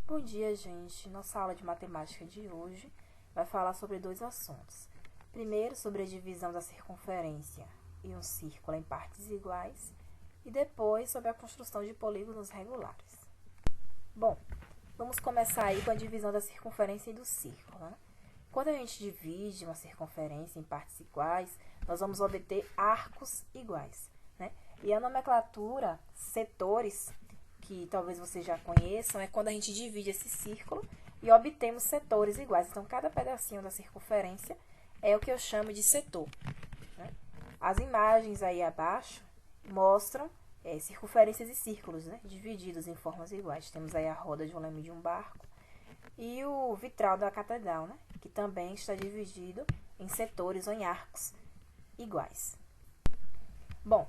Bom dia, gente. Nossa aula de matemática de hoje vai falar sobre dois assuntos. Primeiro, sobre a divisão da circunferência e um círculo em partes iguais. E depois, sobre a construção de polígonos regulares. Bom, vamos começar aí com a divisão da circunferência e do círculo, né? Quando a gente divide uma circunferência em partes iguais, nós vamos obter arcos iguais, né? E a nomenclatura setores, que talvez vocês já conheçam, é quando a gente divide esse círculo e obtemos setores iguais. Então, cada pedacinho da circunferência é o que eu chamo de setor, né? As imagens aí abaixo mostram circunferências e círculos, né, divididos em formas iguais. Temos aí a roda de um leme de um barco e o vitral da catedral, né, que também está dividido em setores ou em arcos iguais. Bom,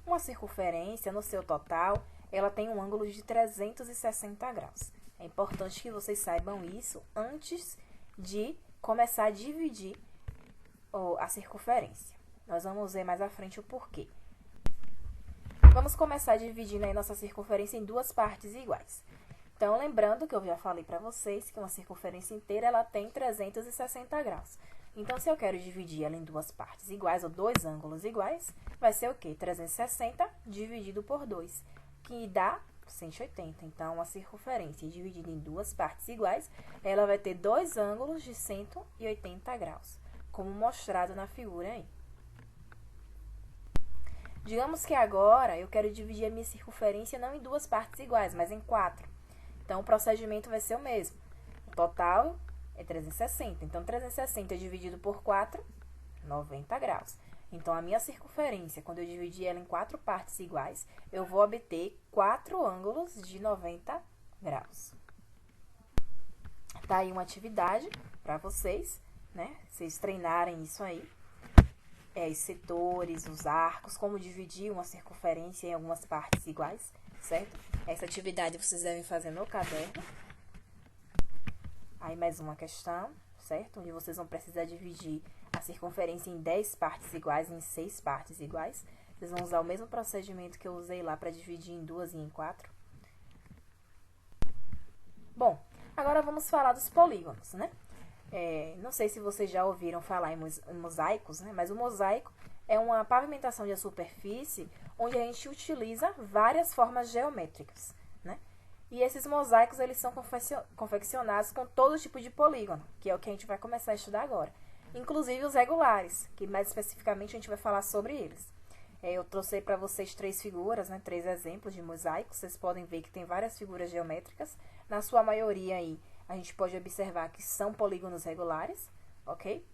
uma circunferência, no seu total, ela tem um ângulo de 360 graus. É importante que vocês saibam isso antes de começar a dividir a circunferência. Nós vamos ver mais à frente o porquê. Vamos começar dividindo aí nossa circunferência em duas partes iguais. Então, lembrando que eu já falei para vocês que uma circunferência inteira ela tem 360 graus. Então, se eu quero dividir ela em duas partes iguais, ou dois ângulos iguais, vai ser o quê? 360 dividido por 2, que dá 180. Então, a circunferência dividida em duas partes iguais, ela vai ter dois ângulos de 180 graus, como mostrado na figura aí. Digamos que agora eu quero dividir a minha circunferência não em duas partes iguais, mas em 4. Então, o procedimento vai ser o mesmo. O total é 360. Então, 360 dividido por 4, 90 graus. Então, a minha circunferência, quando eu dividir ela em 4 partes iguais, eu vou obter 4 ângulos de 90 graus. Tá aí uma atividade para vocês, né? Vocês treinarem isso aí. Os setores, os arcos, como dividir uma circunferência em algumas partes iguais, certo? Essa atividade vocês devem fazer no caderno. Aí mais uma questão, certo? Onde vocês vão precisar dividir a circunferência em 10 partes iguais, em 6 partes iguais. Vocês vão usar o mesmo procedimento que eu usei lá para dividir em 2 e em 4. Bom, agora vamos falar dos polígonos, né? Não sei se vocês já ouviram falar em mosaicos, né? Mas o mosaico é uma pavimentação de superfície onde a gente utiliza várias formas geométricas, né? E esses mosaicos, eles são confeccionados com todo tipo de polígono, que é o que a gente vai começar a estudar agora. Inclusive os regulares, que mais especificamente a gente vai falar sobre eles. Eu trouxe para vocês 3 figuras, né? 3 exemplos de mosaicos. Vocês podem ver que tem várias figuras geométricas. Na sua maioria aí, a gente pode observar que são polígonos regulares, ok?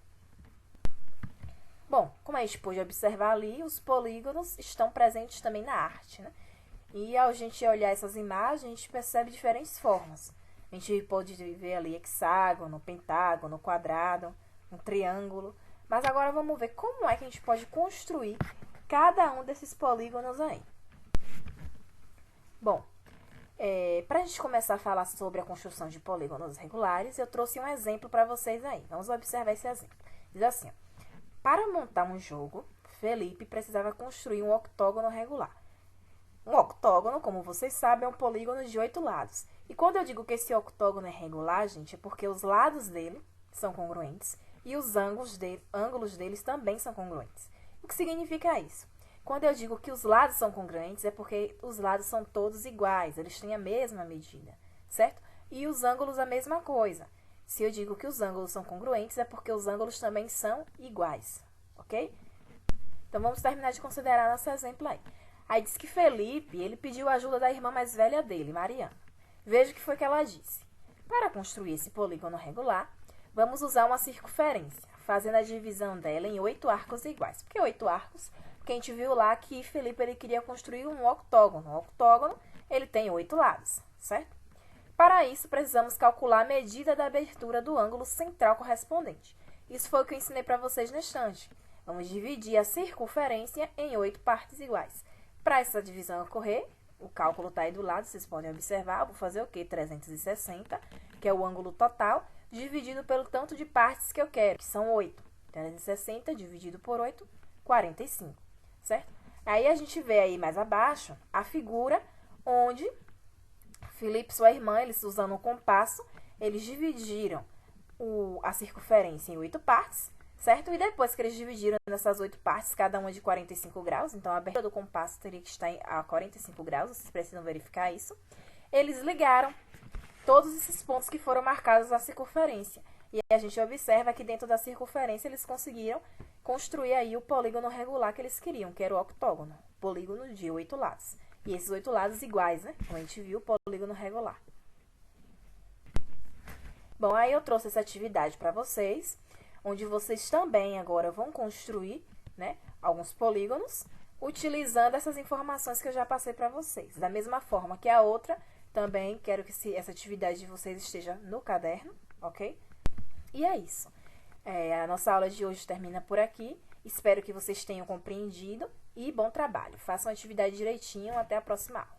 Bom, como a gente pôde observar ali, os polígonos estão presentes também na arte, né? E ao gente olhar essas imagens, a gente percebe diferentes formas. A gente pode ver ali hexágono, pentágono, quadrado, um triângulo. Mas agora vamos ver como é que a gente pode construir cada um desses polígonos aí. Bom, para a gente começar a falar sobre a construção de polígonos regulares, eu trouxe um exemplo para vocês aí. Vamos observar esse exemplo. Diz assim, para montar um jogo, Felipe precisava construir um octógono regular. Um octógono, como vocês sabem, é um polígono de 8 lados. E quando eu digo que esse octógono é regular, gente, é porque os lados dele são congruentes e os ângulos deles também são congruentes. O que significa isso? Quando eu digo que os lados são congruentes, é porque os lados são todos iguais, eles têm a mesma medida, certo? E os ângulos a mesma coisa. Se eu digo que os ângulos são congruentes, é porque os ângulos também são iguais, ok? Então, vamos terminar de considerar nosso exemplo aí. Aí diz que Felipe, ele pediu a ajuda da irmã mais velha dele, Mariana. Veja o que foi que ela disse. Para construir esse polígono regular, vamos usar uma circunferência, fazendo a divisão dela em 8 arcos iguais. Por que 8 arcos? Porque a gente viu lá que Felipe ele queria construir um octógono. Um octógono, ele tem 8 lados, certo? Para isso, precisamos calcular a medida da abertura do ângulo central correspondente. Isso foi o que eu ensinei para vocês na estante. Vamos dividir a circunferência em 8 partes iguais. Para essa divisão ocorrer, o cálculo está aí do lado, vocês podem observar. Vou fazer o quê? 360, que é o ângulo total, dividido pelo tanto de partes que eu quero, que são 8. 360 dividido por 8, 45, certo? Aí a gente vê aí mais abaixo a figura onde Felipe e sua irmã, eles usando um compasso, eles dividiram a circunferência em 8 partes, certo? E depois que eles dividiram nessas 8 partes, cada uma de 45 graus, então a abertura do compasso teria que estar a 45 graus, vocês precisam verificar isso. Eles ligaram todos esses pontos que foram marcados na circunferência. E a gente observa que dentro da circunferência eles conseguiram construir aí o polígono regular que eles queriam, que era o octógono, polígono de 8 lados. E esses 8 lados iguais, né? Como a gente viu, o polígono regular. Bom, aí eu trouxe essa atividade para vocês, onde vocês também agora vão construir, né, alguns polígonos, utilizando essas informações que eu já passei para vocês. Da mesma forma que a outra, também quero que essa atividade de vocês esteja no caderno, ok? E é isso. A nossa aula de hoje termina por aqui. Espero que vocês tenham compreendido e bom trabalho. Façam a atividade direitinho. Até a próxima aula.